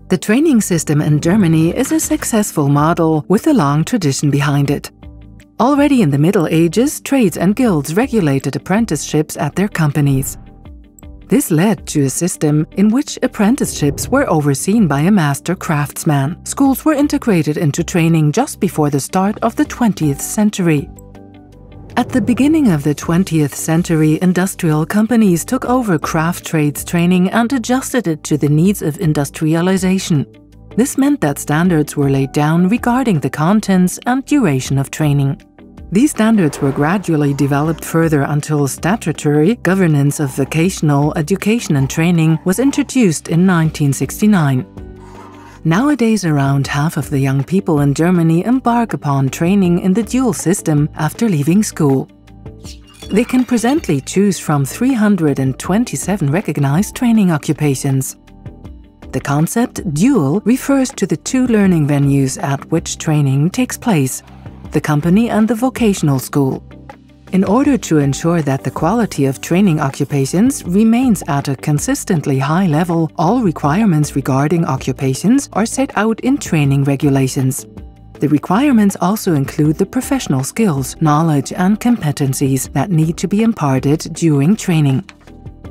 The training system in Germany is a successful model with a long tradition behind it. Already in the Middle Ages, trades and guilds regulated apprenticeships at their companies. This led to a system in which apprenticeships were overseen by a master craftsman. Schools were integrated into training just before the start of the 20th century. At the beginning of the 20th century, industrial companies took over craft trades training and adjusted it to the needs of industrialization. This meant that standards were laid down regarding the contents and duration of training. These standards were gradually developed further until statutory governance of vocational education and training was introduced in 1969. Nowadays, around half of the young people in Germany embark upon training in the dual system after leaving school. They can presently choose from 327 recognized training occupations. The concept dual refers to the two learning venues at which training takes place: the company and the vocational school. In order to ensure that the quality of training occupations remains at a consistently high level, all requirements regarding occupations are set out in training regulations. The requirements also include the professional skills, knowledge, and competencies that need to be imparted during training.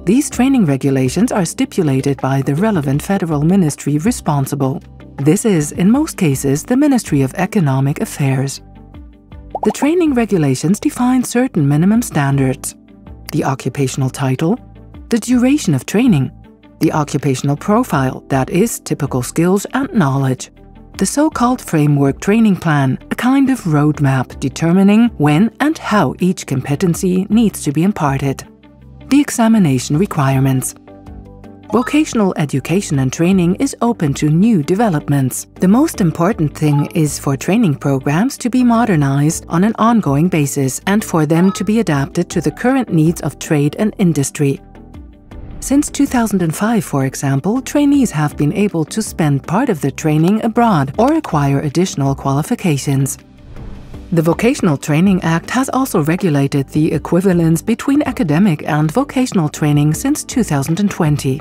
These training regulations are stipulated by the relevant federal ministry responsible. This is, in most cases, the Ministry of Economic Affairs. The training regulations define certain minimum standards: the occupational title, the duration of training, the occupational profile, that is, typical skills and knowledge, the so-called framework training plan, a kind of roadmap determining when and how each competency needs to be imparted, the examination requirements. Vocational education and training is open to new developments. The most important thing is for training programs to be modernized on an ongoing basis and for them to be adapted to the current needs of trade and industry. Since 2005, for example, trainees have been able to spend part of their training abroad or acquire additional qualifications. The Vocational Training Act has also regulated the equivalence between academic and vocational training since 2020.